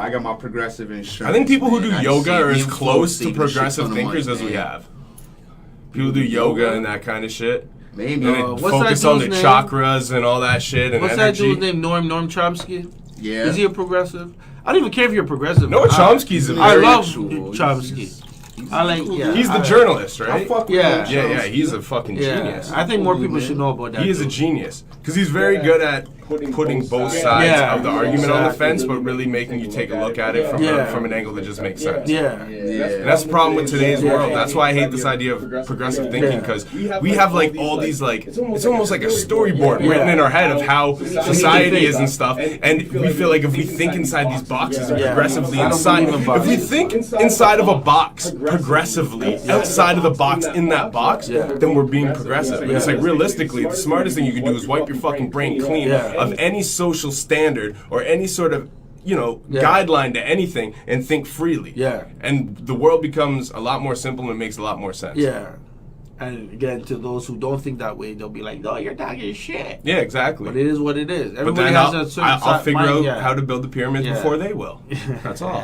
I got my progressive insurance. I think people who do man. yoga are as Saving close to saving progressive shit ton of thinkers money, as we man. have. People do yoga and that kind of shit. Maybe. And they what's focus that on the dude's name? chakras and all that shit and What's energy. that dude's name? Norm Chomsky? Yeah. Is he a progressive? I don't even care if you're a progressive. Noah Chomsky's a I very love actual- Chomsky. I like. Yeah, He's the I- journalist, I right? fuck with Yeah. Noah Yeah, Chomsky. he's a fucking genius. I think more people man. should know about that. He is a dude. genius because he's very good at putting both sides Yeah. of the argument on the Exactly. fence, but really making you take a look at it from an angle that just makes sense. Yeah. And that's the problem with today's world. That's why I hate this idea of progressive thinking, because we have like all these like, it's almost like a storyboard written in our head of how society is and stuff, and we feel like if we think inside these boxes progressively inside, if we think inside of a box progressively outside of the box in that box, then we're being progressive. And it's like realistically, the smartest thing you can do is wipe your fucking brain clean of any social standard or any sort of guideline to anything and think freely. Yeah. And the world becomes a lot more simple and it makes a lot more sense. Yeah. And again, to those who don't think that way, they'll be like, "No, you're talking shit." Yeah, exactly. But it is what it is. But Everybody then has a certain I'll figure out mind, how to build the pyramids Yeah. before they will. That's all.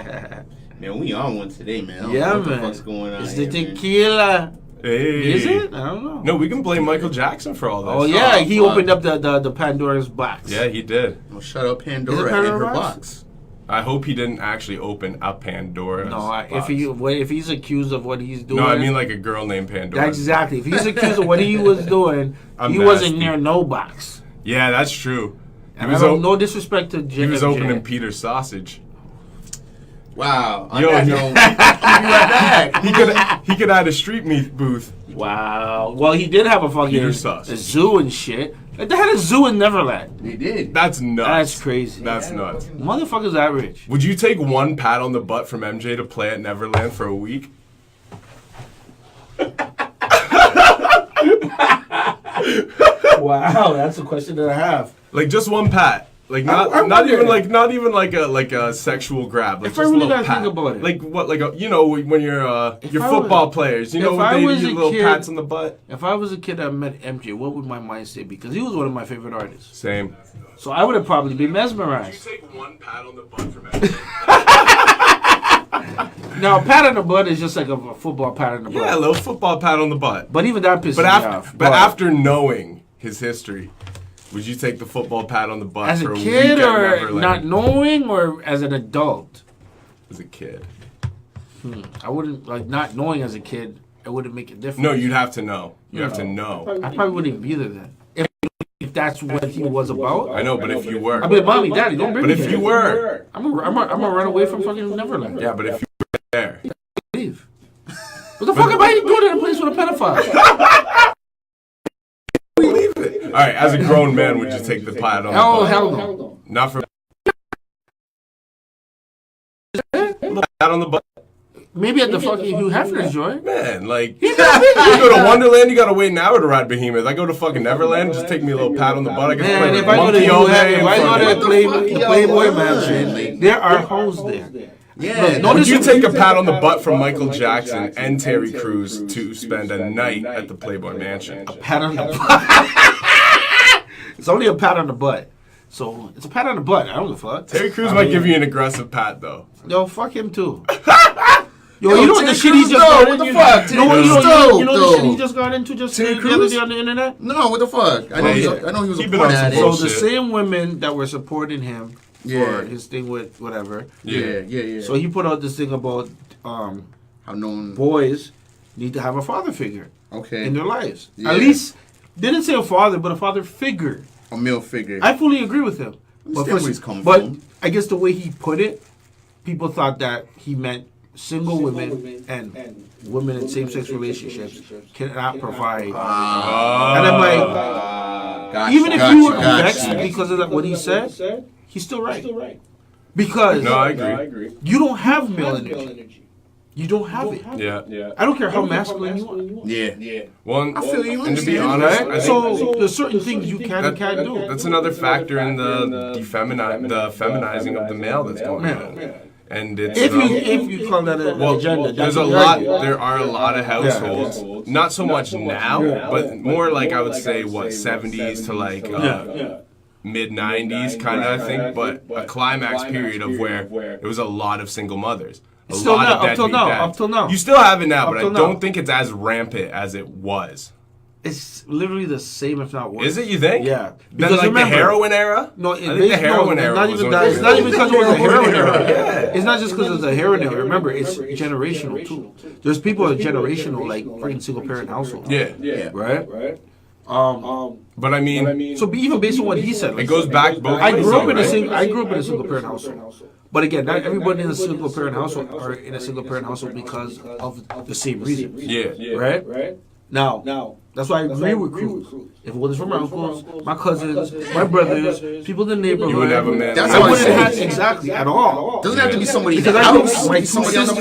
Man, we on one today, man. I don't Yeah, know what man. the fuck's going on It's here, the man. tequila. Hey. Is it? I don't know. No, we can blame Michael Jackson for all this. Oh yeah, he fuck. opened up the Pandora's box. Yeah, he did. Well, shut up, Is it Pandora, in Pandora her box? box. I hope he didn't actually open a Pandora's No, box. if he's accused of what he's doing. No, I mean like a girl named Pandora. Exactly. If he's accused of what he was doing, I'm he wasn't nasty. near no box. Yeah, that's true. And I don't, no disrespect to He was JFJ. opening Peter's sausage. Wow. On Yo, that he- note, I'll be right back. He could add a street meat booth. Wow. Well, he did have a fucking Peter's sausage. a zoo and shit. Like, they had a zoo in Neverland. They did. That's nuts. That's crazy. That's nuts. Motherfuckers that rich. Would you take one pat on the butt from MJ to play at Neverland for a week? Wow, that's a question that I have. Like just one pat. Like not I'm not even wondering. like a sexual grab. Like If I just a really little gotta pat. think about it. Like what? Like when you're your I football was- players. You know if when I they was do a little kid- pats on the butt. If I was a kid that met MJ, what would my mind say? Because he was one of my favorite artists. Same. So I would have probably been mesmerized. take one pat on the butt from MJ? Now, a pat on the butt is just like a football pat on the butt. Yeah, a little football pat on the butt. But even that pisses But me after off. after knowing his history, would you take the football pat on the butt as for a a kid week at or Neverland? not knowing or as an adult? As a kid. I wouldn't, like, not knowing as a kid, it wouldn't make a difference. No, you'd have to know. You have to know. I probably wouldn't be there then. If that's what he was about. I know, but if you were. I'd be like, Mommy, Daddy, don't bring But me if here. you were. I'm gonna run away from fucking Neverland. Yeah, but if you were there. Leave. What the fuck am I doing in a place with a pedophile? Believe it. All right, as a grown man, would you take the pat on the Oh, butt? hell no. Not for pat on the butt. Maybe at the fucking Hugh Hefner's joint. Man, like you go to Wonderland, you gotta wait an hour to ride Behemoth. I go to fucking Neverland, just take me a little pat on the butt. I can Man, play if with I go to Monkey all day. if and I go to fucking- the Playboy Mansion, there are hoes there. Yeah. No, Would you take a pat on the butt from Michael Jackson and Terry Crews to spend a night at the Playboy Mansion? Pat on the butt. It's only a pat on the butt. So it's a pat on the butt. I don't give a fuck. Terry Crews might give you an aggressive pat though. Yo, fuck him too. Yo, you know what the Terry shit he Crews, just no, got what into? the fuck? You know Terry Crews, the shit though. he just got into just Terry the other Crews? day on the internet? No, what the fuck? I know, I know he was He a been porn on some addict. So bullshit. the same women that were supporting him Yeah. for his thing with whatever. Yeah. So he put out this thing about How known? boys need to have a father figure Okay. in their lives. Yeah. At least, didn't say a father, but a father figure. A male figure. I fully agree with him. understand where he's coming but from. I guess the way he put it, people thought that he meant single women and women in same-sex relationships cannot provide. And I'm like, Gotcha, even if gotcha, you were gotcha. vexed because of what he said, he's still right. Because No, I agree. you don't have male energy. You don't have it. Yeah. I don't care how masculine you are. Yeah. Well, I feel you. and to be understand, honest, Right? I think So there's certain things you can and can't do. that's another factor in the feminizing of the male that's going on. And it's If you call that an agenda, there's that's a what lot. you're There are a lot of households, not so much now, but more like I would say what 70s to like mid 90s kind of, I think, but a climax period of where there was a lot of single mothers. A Still lot now, of deadbeat dads. up till now. You still have it now, but I till now. don't think it's as rampant as it was. It's literally the same, if not worse. Is it, you think? Yeah. Then like the heroin era? No, I think the heroin era not was even on that. the- It's not even because it was a heroin era. Yeah. It's not just because it's a heroin era. Remember, it's generational too. There's people that are generational, like freaking single parent households. Yeah. Right. But I mean, So even based on what he said, it goes back both I ways. grew up in a right? single parent household. But again, not everybody in a single parent household are in a single parent household because of the same reasons. Yeah. Right? Now, that's why I agree with Cruz. If it wasn't for my uncles, my cousins, my brothers, people in the neighborhood, You would have a man. That's I what I'm wouldn't have saying. exactly at all. Doesn't have to be somebody in Because the I grew house. up, my Be two somebody on the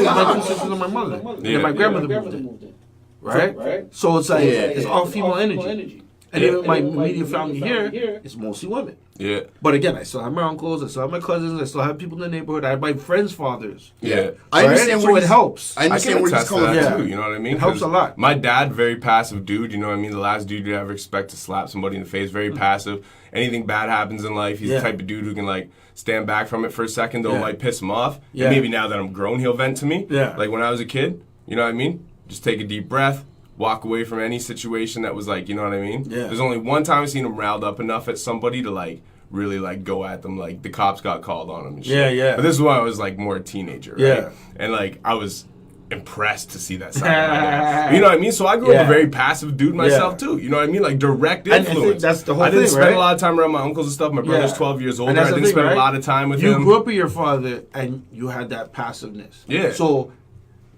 sisters, block. and my mother, Yeah. and my grandmother moved in. Right? So it's like, it's all female energy. And even my immediate family here, it's mostly women. Yeah. But again, I still have my uncles, I still have my cousins, I still have people in the neighborhood, I have my friends' fathers. Yeah. I understand So where it he's- helps. I I can understand where he's attest to coming that from. too, you know what I mean? It helps 'Cause a lot. My dad, very passive dude, you know what I mean? The last dude you'd ever expect to slap somebody in the face, very passive. Anything bad happens in life, he's Yeah. the type of dude who can like stand back from it for a second, though it Yeah. might piss him off. Yeah. And maybe now that I'm grown, he'll vent to me. Yeah. Like when I was a kid, you know what I mean? Just take a deep breath, walk away from any situation that was like, you know what I mean? Yeah. There's only one time I've seen him riled up enough at somebody to like really like go at them, like the cops got called on him and shit. Yeah. But this is when I was like more a teenager, right? Yeah. And like I was impressed to see that side of my dad. You know what I mean? So I grew up Yeah. a very passive dude myself Yeah. too. You know what I mean? Like direct And I think influence. that's the whole I didn't thing, spend right? a lot of time around my uncles and stuff. My brother's Yeah. 12 years older. And I that's the didn't thing, spend right? a lot of time with You him. grew up with your father and you had that passiveness. Yeah. So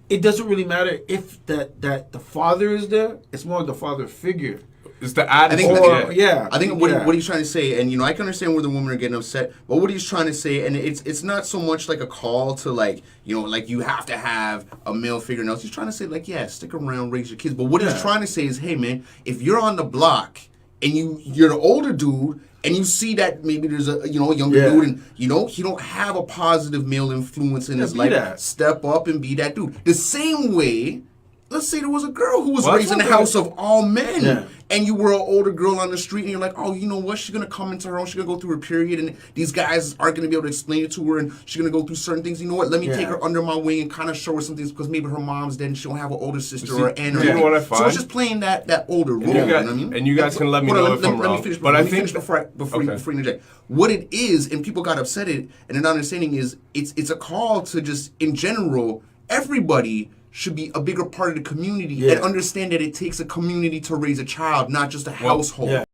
it doesn't really matter if that the father is there. It's more the father figure. It's the I attitude. think Or, yeah. I think what he's trying to say, and I can understand where the women are getting upset, but what he's trying to say, and it's not so much like a call to like like you have to have a male figure else. He's trying to say like, yeah, stick around, raise your kids. But what he's trying to say is, hey man, if you're on the block and you're the older dude and you see that maybe there's a younger dude and he don't have a positive male influence in his be life, that. step up and be that dude. The same way. Let's say there was a girl who was Well, raised in a that's not house of all men, Yeah. and you were an older girl on the street, and you're like, oh, you know what? She's gonna come into her own. She's gonna go through her period, and these guys aren't gonna be able to explain it to her, and she's gonna go through certain things. You know what? Let me take her under my wing and kind of show her some things because maybe her mom's dead and she don't have an older sister or an aunt. Or you know anything. what I So find? it's just playing that older role. you You know guys- what I mean? and you guys can let me know if I'm Let wrong, me finish. but I Let me think finish before you interject. What it is, and people got upset at, and an understanding is, it's a call to just in general, everybody should be a bigger part of the community and understand that it takes a community to raise a child, not just a household. Yeah.